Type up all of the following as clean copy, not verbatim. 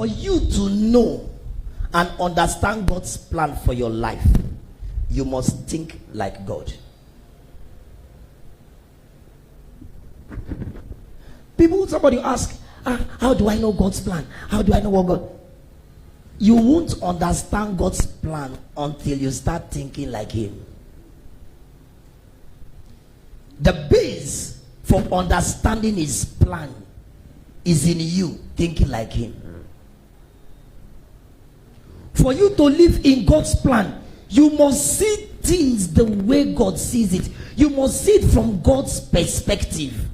for you to know and understand God's plan for your life, you must think like God. Somebody ask, how do I know God's plan? How do I know what God? You won't understand God's plan until you start thinking like Him. The base for understanding His plan is in you thinking like Him. For you to live in God's plan, you must see things the way God sees it. You must see it from God's perspective.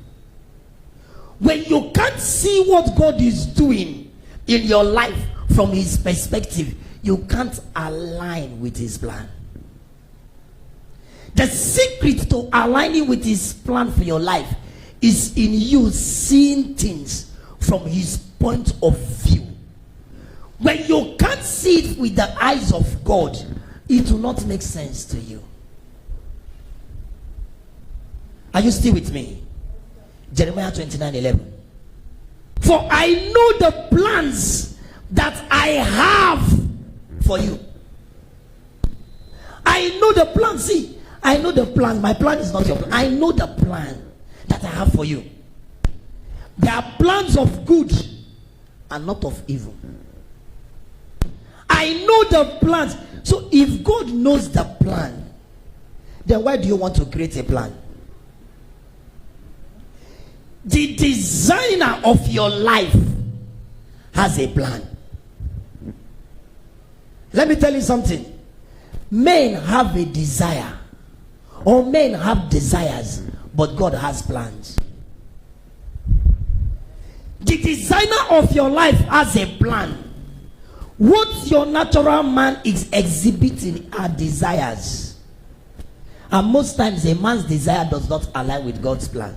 When you can't see what God is doing in your life from His perspective, you can't align with His plan. The secret to aligning with His plan for your life is in you seeing things from His point of view. When you can't see it with the eyes of God, it will not make sense to you. Are you still with me? Jeremiah 29:11. For I know the plans that I have for you. I know the plan. See, I know the plan. My plan is not your plan. I know the plan that I have for you. They are plans of good and not of evil. I know the plans. So if God knows the plan, then why do you want to create a plan? The designer of your life has a plan. Let me tell you something. Men have a desire, or men have desires, but God has plans. The designer of your life has a plan. What your natural man is exhibiting are desires. And most times a man's desire does not align with God's plan.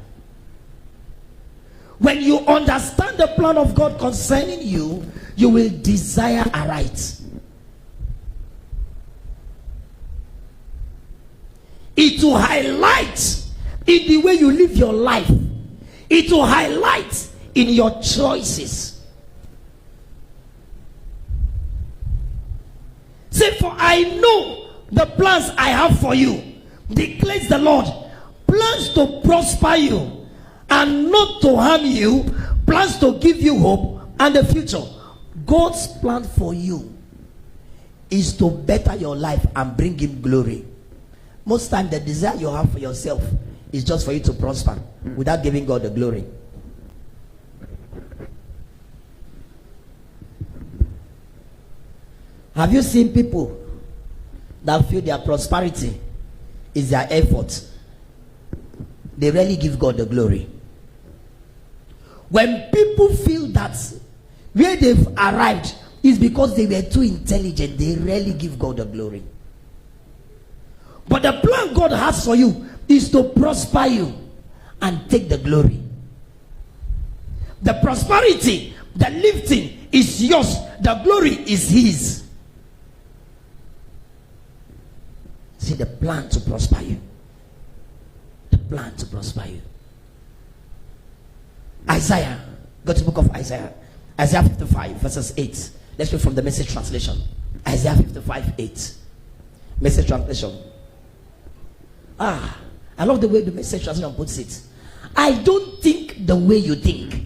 When you understand the plan of God concerning you, you will desire aright. It will highlight in the way you live your life. It will highlight in your choices. Say, for I know the plans I have for you, declares the Lord. Plans to prosper you and not to harm you, plans to give you hope and a future. God's plan for you is to better your life and bring Him glory. Most times the desire you have for yourself is just for you to prosper without giving God the glory. Have you seen people that feel their prosperity is their effort? They rarely give God the glory. When people feel that where they've arrived is because they were too intelligent, they rarely give God the glory. But the plan God has for you is to prosper you and take the glory. The prosperity, the lifting is yours. The glory is His. See, the plan to prosper you. The plan to prosper you. Isaiah. Go to the book of Isaiah. Isaiah 55 verses 8. Let's read from the Message translation. Isaiah 55 8. Message translation. I love the way the Message translation puts it. I don't think the way you think.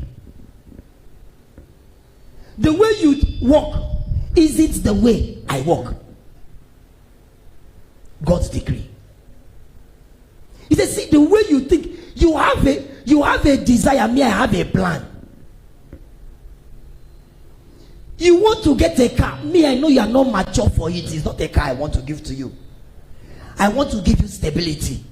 The way you walk, is it the way I walk? God's decree. He says, see, the way you think, you have a desire, me, I have a plan. You want to get a car, me, I know you are not mature for it. It's not a car I want to give to you. I want to give you stability.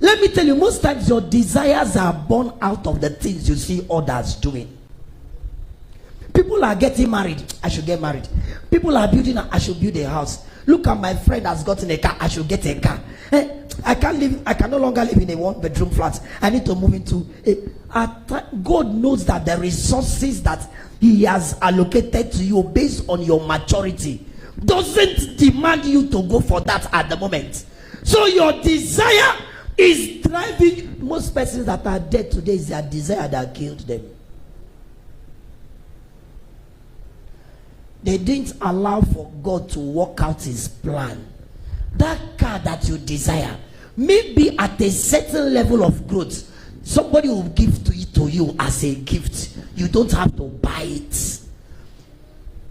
Let me tell you, most times your desires are born out of the things you see others doing. People are getting married, I should get married. People are building, I should build a house. Look at my friend has gotten a car, I should get a car. I can no longer live in a one-bedroom flat. I need to move into God knows that the resources that He has allocated to you based on your maturity doesn't demand you to go for that at the moment. So your desire is driving. Most persons that are dead today is their desire that killed them. They didn't allow for God to work out his plan. That car that you desire, maybe at a certain level of growth, somebody will give it to you as a gift. You don't have to buy it.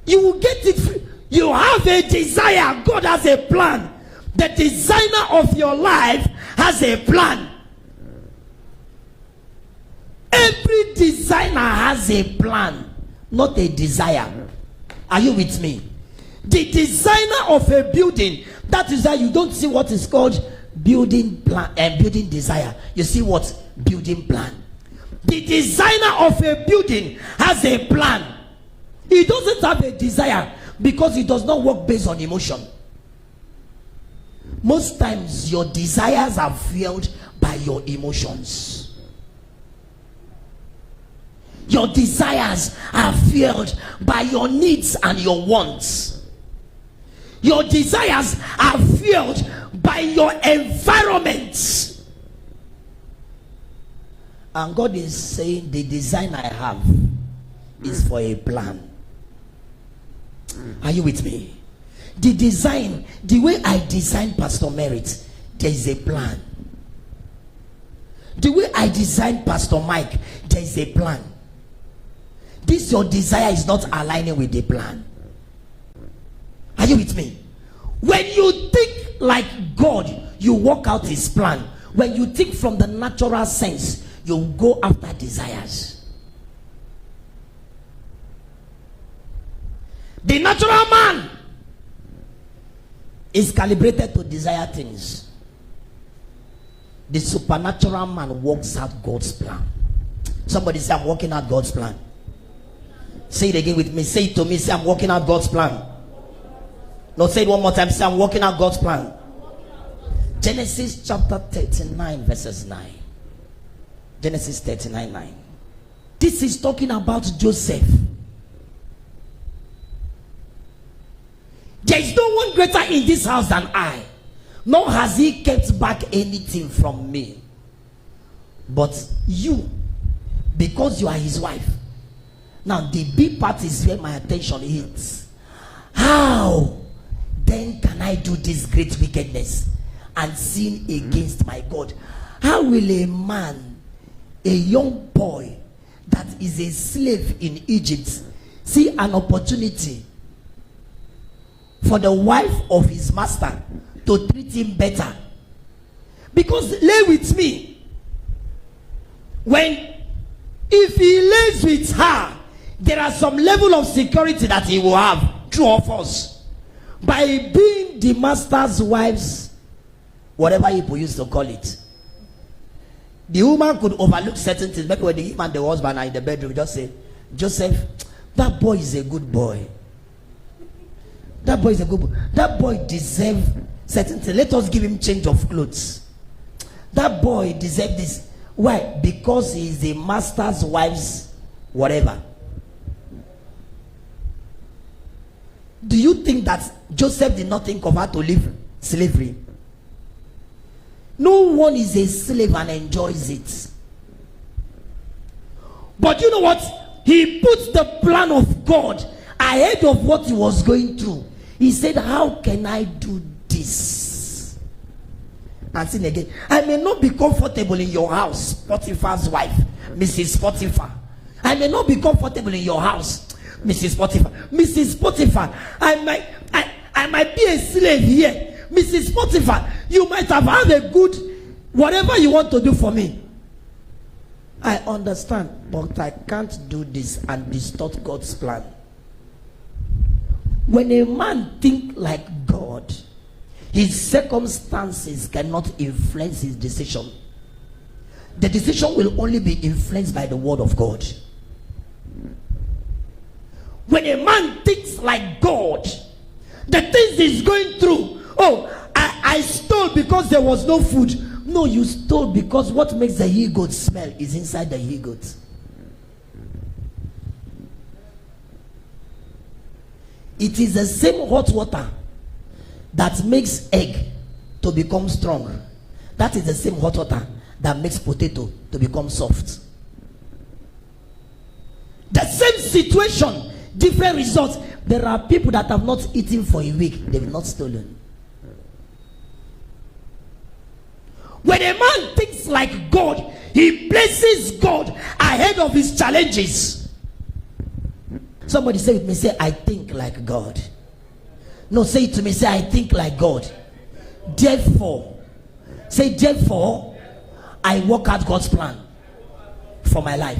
You will get it free. You have a desire. God has a plan. The designer of your life has a plan. Every designer has a plan, not a desire. Are you with me? The designer of a building, that is why you don't see what is called building plan and building desire. You see what? Building plan. The designer of a building has a plan. He doesn't have a desire because he does not work based on emotion. Most times your desires are fueled by your emotions. Your desires are fueled by your needs and your wants. Your desires are fueled by your environment. And God is saying the design I have is for a plan. Are you with me? The design, the way I designed Pastor Merit, there is a plan. The way I designed Pastor Mike, there is a plan. This your desire is not aligning with the plan. Are you with me? When you think like God, you work out his plan. When you think from the natural sense, you go after desires. The natural man is calibrated to desire things. The supernatural man works out God's plan. Somebody say, I'm working out God's plan. Say it again with me. Say it to me. Say, I'm working out God's plan. No, say it one more time. Say, I'm working out God's plan. Genesis chapter 39 verses 9. Genesis 39 9. This is talking about Joseph. There is no one greater in this house than I, nor has he kept back anything from me. But you, because you are his wife. Now the big part is where my attention is. How then can I do this great wickedness and sin against my God? How will a man, a young boy that is a slave in Egypt, see an opportunity for the wife of his master to treat him better? Because lay with me, if he lays with her, there are some level of security that he will have, true of us, by being the master's wife's, whatever he used to call it. The woman could overlook certain things. Maybe when the him and the husband are in the bedroom, just say, Joseph, that boy is a good boy. That boy is a good boy. That boy deserves certain things. Let us give him change of clothes. That boy deserves this. Why? Because he is the master's wife's whatever. Do you think that Joseph did not think of how to live slavery? No one is a slave and enjoys it. But you know what? He put the plan of God ahead of what he was going through. He said, how can I do this? And sin again. I may not be comfortable in your house, Potiphar's wife, Mrs. Potiphar. I may not be comfortable in your house, Mrs. Potiphar. Mrs. Potiphar, I might be a slave here. Mrs. Potiphar, you might have had a good whatever you want to do for me. I understand, but I can't do this and distort God's plan. When a man thinks like God, his circumstances cannot influence his decision. The decision will only be influenced by the word of God. When a man thinks like God, the things he's going through, I stole because there was no food. No, you stole because what makes the he-goat smell is inside the he-goat. It is the same hot water that makes egg to become strong. That is the same hot water that makes potato to become soft. The same situation different results. There are people that have not eaten for a week, they've not stolen. When a man thinks like God, he places God ahead of his challenges. Somebody say with me, say, I think like God. No, say it to me, say, I think like God. Therefore, say, therefore, I work out God's plan for my life.